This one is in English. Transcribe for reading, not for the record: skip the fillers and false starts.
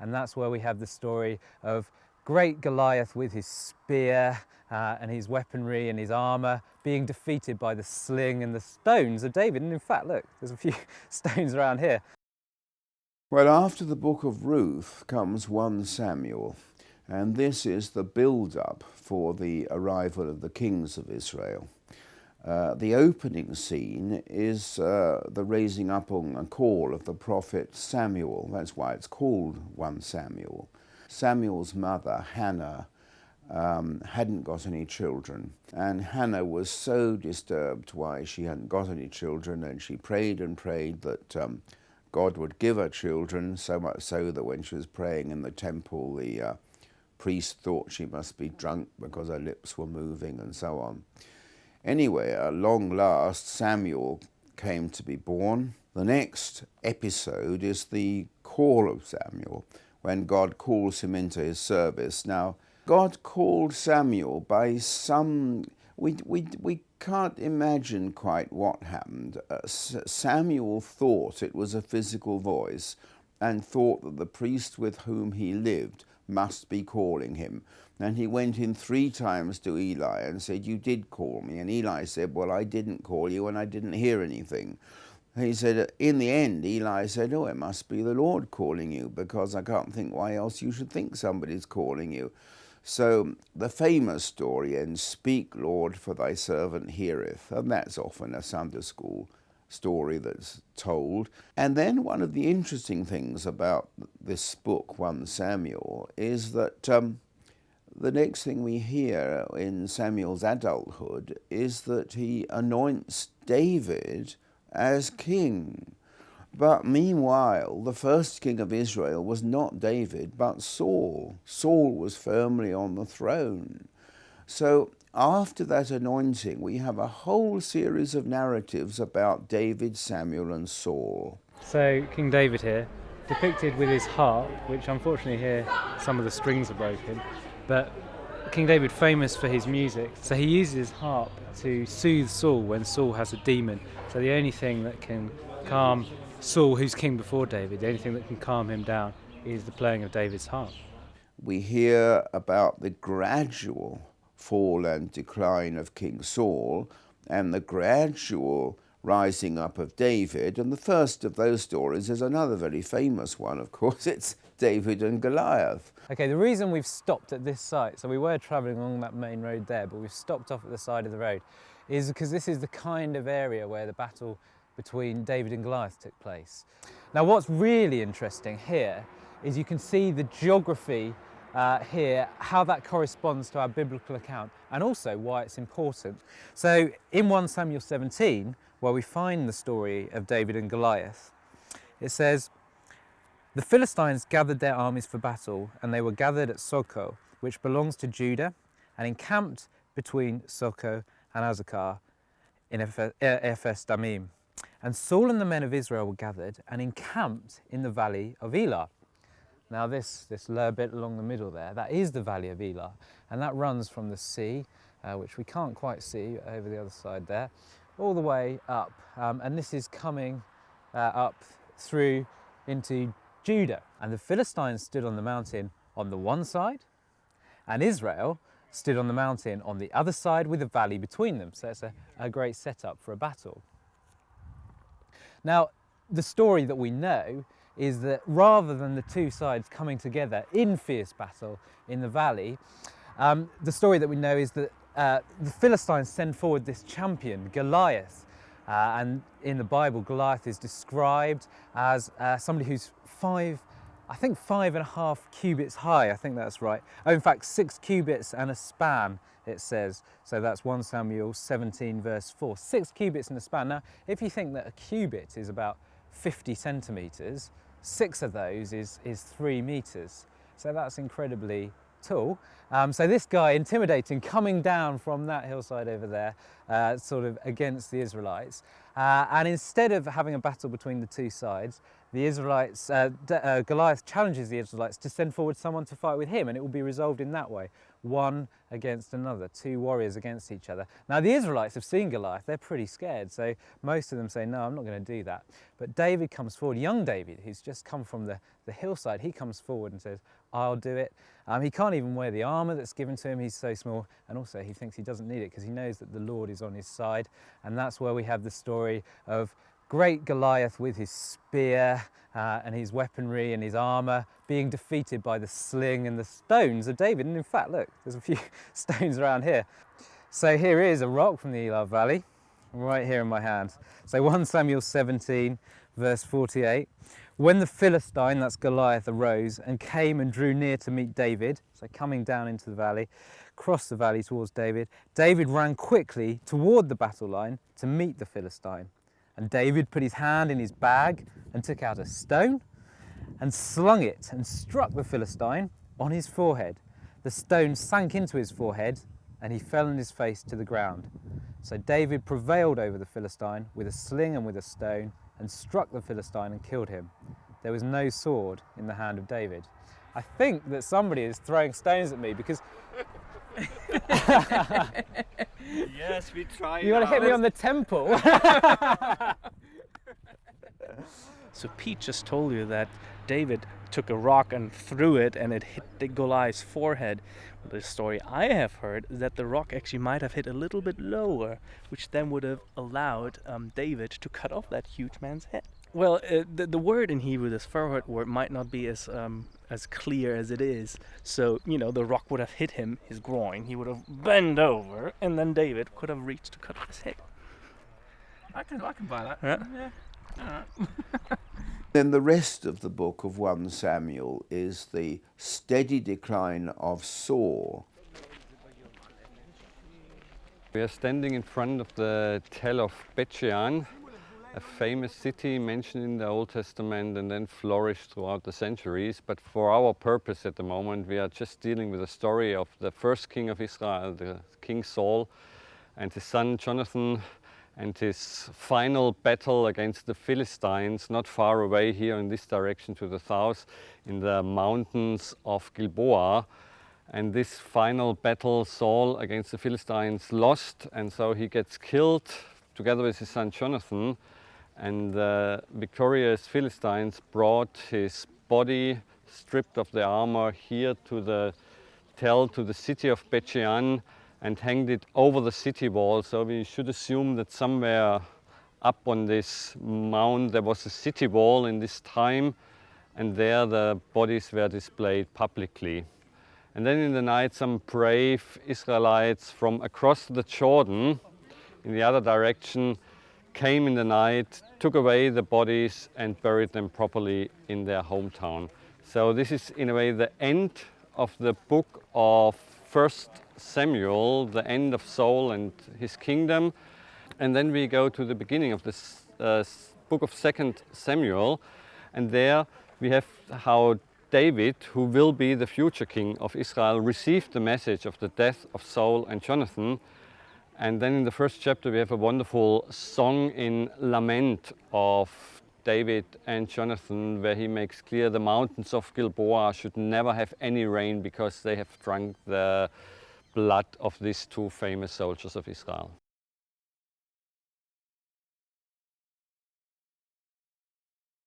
And that's where we have the story of great Goliath with his spear and his weaponry and his armour being defeated by the sling and the stones of David. And in fact, look, there's a few stones around here. Well, after the book of Ruth comes 1 Samuel, and this is the build-up for the arrival of the kings of Israel. The opening scene is the raising up on a call of the prophet Samuel. That's why it's called 1 Samuel. Samuel's mother, Hannah, hadn't got any children, and Hannah was so disturbed why she hadn't got any children, and she prayed and prayed that God would give her children, so much so that when she was praying in the temple, the priest thought she must be drunk because her lips were moving and so on. Anyway, at long last, Samuel came to be born. The next episode is the call of Samuel, when God calls him into his service. Now, God called Samuel by some... We can't imagine quite what happened. Samuel thought it was a physical voice and thought that the priest with whom he lived must be calling him. And he went in 3 times to Eli and said, "You did call me." And Eli said, "Well, I didn't call you and I didn't hear anything." He said, in the end, Eli said, "Oh, it must be the Lord calling you, because I can't think why else you should think somebody's calling you." So the famous story ends, "Speak, Lord, for thy servant heareth." And that's often a Sunday school story that's told. And then one of the interesting things about this book, 1 Samuel, is that the next thing we hear in Samuel's adulthood is that he anoints David as king. But meanwhile, the first king of Israel was not David, but Saul. Saul was firmly on the throne. So after that anointing, we have a whole series of narratives about David, Samuel, and Saul. So King David here, depicted with his harp, which unfortunately here some of the strings are broken, but King David famous for his music. So he uses his harp to soothe Saul when Saul has a demon. So the only thing that can calm Saul, who's king before David, the only thing that can calm him down is the playing of David's harp. We hear about the gradual fall and decline of King Saul and the gradual rising up of David. And the first of those stories is another very famous one, of course. It's David and Goliath. Okay, the reason we've stopped at this site, so we were travelling along that main road there, but we've stopped off at the side of the road, is because this is the kind of area where the battle between David and Goliath took place. Now, what's really interesting here is you can see the geography here, how that corresponds to our biblical account, and also why it's important. So in 1 Samuel 17, where we find the story of David and Goliath, it says, "The Philistines gathered their armies for battle, and they were gathered at Soko, which belongs to Judah, and encamped between Soko and Azekah in Ephes Damim. And Saul and the men of Israel were gathered and encamped in the valley of Elah." Now this lower bit along the middle there, that is the valley of Elah, and that runs from the sea, which we can't quite see over the other side there, all the way up. And this is coming up through into Judah. And the Philistines stood on the mountain on the one side, and Israel stood on the mountain on the other side with a valley between them. So it's a great setup for a battle. Now, the story that we know is that rather than the two sides coming together in fierce battle in the valley, the story that we know is that the Philistines send forward this champion, Goliath. And in the Bible, Goliath is described as somebody who's 5.5 cubits high, I think that's right. Oh, in fact, 6 cubits and a span, it says. So that's 1 Samuel 17 verse 4, 6 cubits and a span. Now, if you think that a cubit is about 50 centimetres, 6 of those is 3 metres. So that's incredibly tall. So this guy, intimidating, coming down from that hillside over there, sort of against the Israelites. And instead of having a battle between the two sides, the Israelites, Goliath challenges the Israelites to send forward someone to fight with him, and it will be resolved in that way. One against another, two warriors against each other. Now the Israelites have seen Goliath, they're pretty scared, so most of them say, no, I'm not going to do that. But David comes forward, young David, who's just come from the hillside, he comes forward and says, I'll do it. He can't even wear the armour that's given to him, he's so small, and also he thinks he doesn't need it because he knows that the Lord is on his side, and that's where we have the story of great Goliath with his spear and his weaponry and his armour being defeated by the sling and the stones of David. And in fact, look, there's a few stones around here. So here is a rock from the Elah Valley, right here in my hand. So 1 Samuel 17, verse 48. When the Philistine, that's Goliath, arose and came and drew near to meet David, so coming down into the valley, crossed the valley towards David, David ran quickly toward the battle line to meet the Philistine. And David put his hand in his bag and took out a stone and slung it and struck the Philistine on his forehead. The stone sank into his forehead and he fell on his face to the ground. So David prevailed over the Philistine with a sling and with a stone and struck the Philistine and killed him. There was no sword in the hand of David. I think that somebody is throwing stones at me because yes, we try. You want to hit me on the temple? So Pete just told you that David took a rock and threw it and it hit the Goliath's forehead. The story I have heard is that the rock actually might have hit a little bit lower, which then would have allowed David to cut off that huge man's head. Well, the word in Hebrew, this forehead word, might not be as clear as it is. So, the rock would have hit him, his groin, he would have bent over, and then David could have reached to cut off his head. I can buy that. Yeah. Alright. Then the rest of the book of 1 Samuel is the steady decline of Saul. We are standing in front of the tell of Bet-Shean, a famous city mentioned in the Old Testament and then flourished throughout the centuries. But for our purpose at the moment, we are just dealing with the story of the first king of Israel, the King Saul, and his son Jonathan, and his final battle against the Philistines, not far away here in this direction to the south, in the mountains of Gilboa. And this final battle, Saul against the Philistines lost, and so he gets killed together with his son Jonathan. And the victorious Philistines brought his body, stripped of the armor, here to the city of Bet-Shean, and hanged it over the city wall. So we should assume that somewhere up on this mound there was a city wall in this time, and there the bodies were displayed publicly. And then in the night some brave Israelites from across the Jordan in the other direction came in the night, took away the bodies and buried them properly in their hometown. So this is in a way the end of the book of 1 Samuel, the end of Saul and his kingdom. And then we go to the beginning of this book of 2 Samuel, and there we have how David, who will be the future king of Israel, received the message of the death of Saul and Jonathan. And then in the first chapter we have a wonderful song in lament of David and Jonathan, where he makes clear the mountains of Gilboa should never have any rain because they have drunk the blood of these two famous soldiers of Israel.